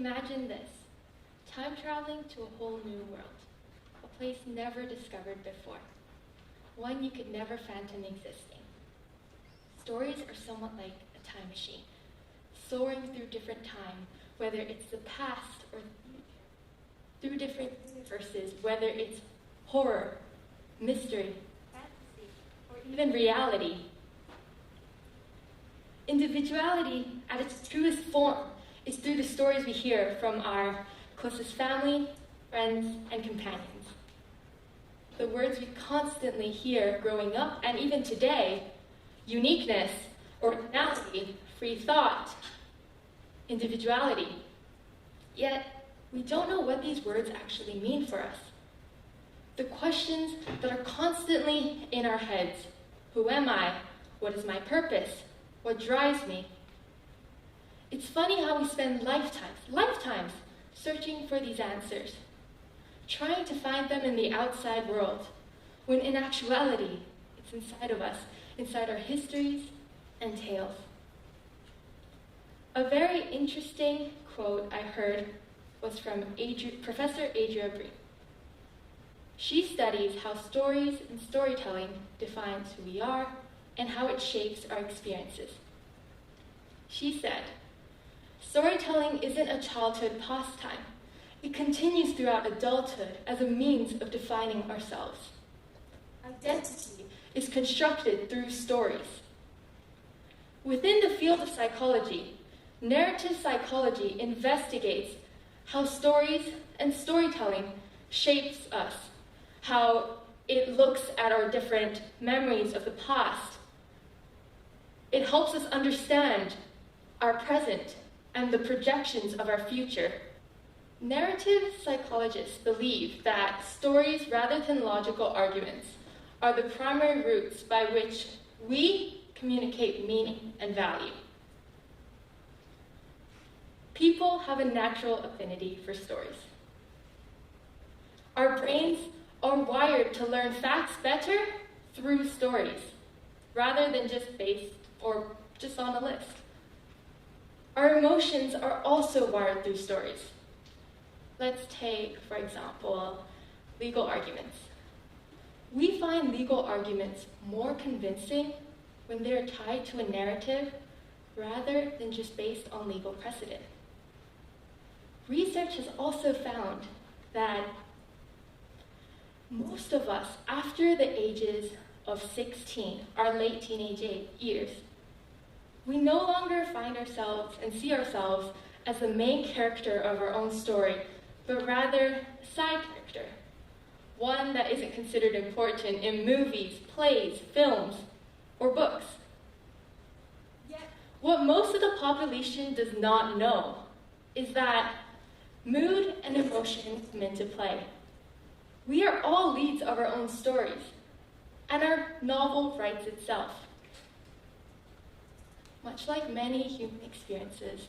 Imagine this, time traveling to a whole new world, a place never discovered before, one you could never fathom existing. Stories are somewhat like a time machine, soaring through different time, whether it's the past or through different universes, whether it's horror, mystery, fantasy, or even reality. Individuality, at its truest form, is through the stories we hear from our closest family, friends, and companions. The words we constantly hear growing up, and even today: uniqueness, originality, free thought, individuality. Yet, we don't know what these words actually mean for us. The questions that are constantly in our heads: who am I? What is my purpose? What drives me? It's funny how we spend lifetimes searching for these answers, trying to find them in the outside world, when in actuality, it's inside of us, inside our histories and tales. A very interesting quote I heard was from Professor Adria Breen. She studies how stories and storytelling defines who we are and how it shapes our experiences. She said, "Storytelling isn't a childhood pastime. It continues throughout adulthood as a means of defining ourselves. Identity is constructed through stories." Within the field of psychology, narrative psychology investigates how stories and storytelling shapes us, how it looks at our different memories of the past. It helps us understand our present and the projections of our future. Narrative psychologists believe that stories, rather than logical arguments, are the primary routes by which we communicate meaning and value. People have a natural affinity for stories. Our brains are wired to learn facts better through stories, rather than just based or just on a list. Our emotions are also wired through stories. Let's take, for example, legal arguments. We find legal arguments more convincing when they're tied to a narrative rather than just based on legal precedent. Research has also found that most of us, after the ages of 16, our late teenage years, we no longer find ourselves and see ourselves as the main character of our own story, but rather a side character, one that isn't considered important in movies, plays, films, or books. Yet, what most of the population does not know is that mood and emotion come into play. We are all leads of our own stories, and our novel writes itself. Much like many human experiences,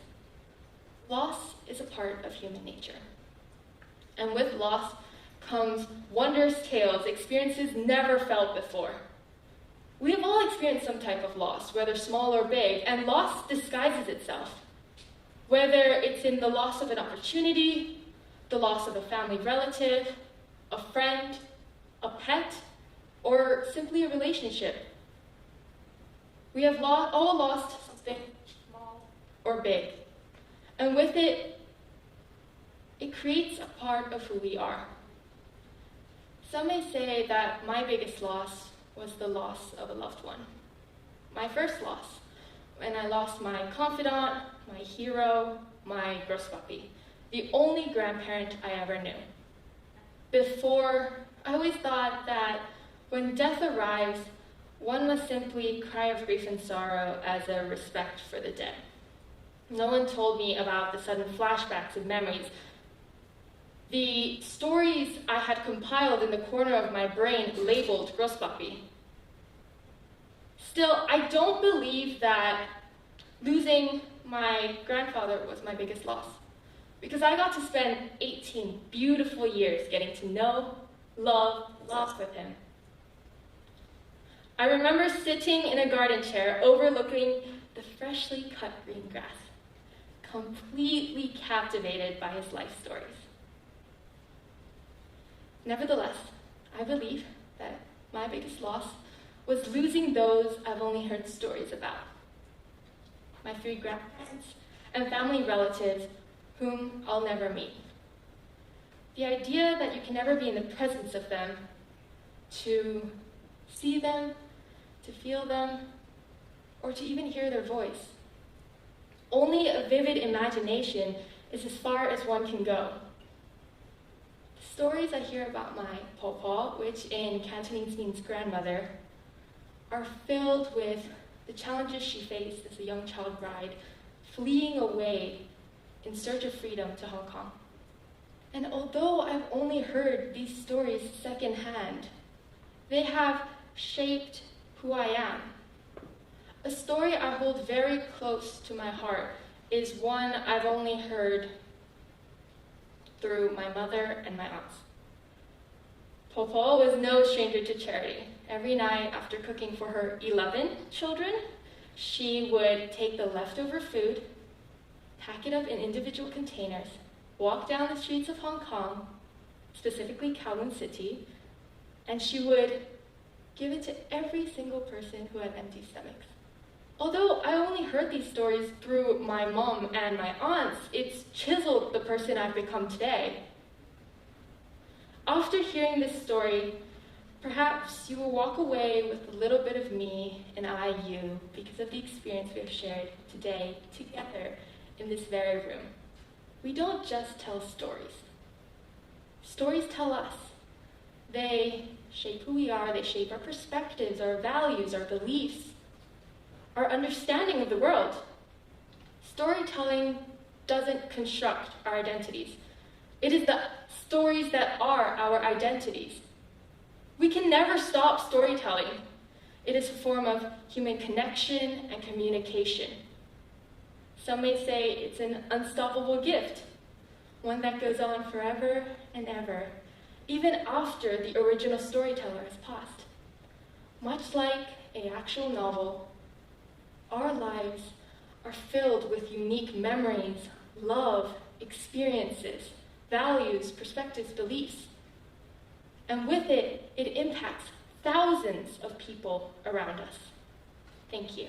loss is a part of human nature. And with loss comes wondrous tales, experiences never felt before. We have all experienced some type of loss, whether small or big, and loss disguises itself. Whether it's in the loss of an opportunity, the loss of a family relative, a friend, a pet, or simply a relationship. We have all lost something small or big. And with it, it creates a part of who we are. Some may say that my biggest loss was the loss of a loved one. My first loss, when I lost my confidant, my hero, my grosspapi, the only grandparent I ever knew. Before, I always thought that when death arrives, one must simply cry of grief and sorrow as a respect for the dead. No one told me about the sudden flashbacks and memories. The stories I had compiled in the corner of my brain labeled grosspapi. Still, I don't believe that losing my grandfather was my biggest loss, because I got to spend 18 beautiful years getting to know, love, laugh with him. I remember sitting in a garden chair overlooking the freshly cut green grass, completely captivated by his life stories. Nevertheless, I believe that my biggest loss was losing those I've only heard stories about. My 3 grandparents and family relatives whom I'll never meet. The idea that you can never be in the presence of them, to see them, to feel them, or to even hear their voice. Only a vivid imagination is as far as one can go. The stories I hear about my pawpaw, which in Cantonese means grandmother, are filled with the challenges she faced as a young child bride, fleeing away in search of freedom to Hong Kong. And although I've only heard these stories secondhand, they have shaped who I am. A story I hold very close to my heart is one I've only heard through my mother and my aunts. Popo was no stranger to charity. Every night after cooking for her 11 children, she would take the leftover food, pack it up in individual containers, walk down the streets of Hong Kong, specifically Kowloon City, and she would give it to every single person who had empty stomachs. Although I only heard these stories through my mom and my aunts, it's chiseled the person I've become today. After hearing this story, perhaps you will walk away with a little bit of me and I you because of the experience we have shared today together in this very room. We don't just tell stories. Stories tell us. They shape who we are, they shape our perspectives, our values, our beliefs, our understanding of the world. Storytelling doesn't construct our identities. It is the stories that are our identities. We can never stop storytelling. It is a form of human connection and communication. Some may say it's an unstoppable gift, one that goes on forever and ever, even after the original storyteller has passed. Much like an actual novel, our lives are filled with unique memories, love, experiences, values, perspectives, beliefs. And with it, it impacts thousands of people around us. Thank you.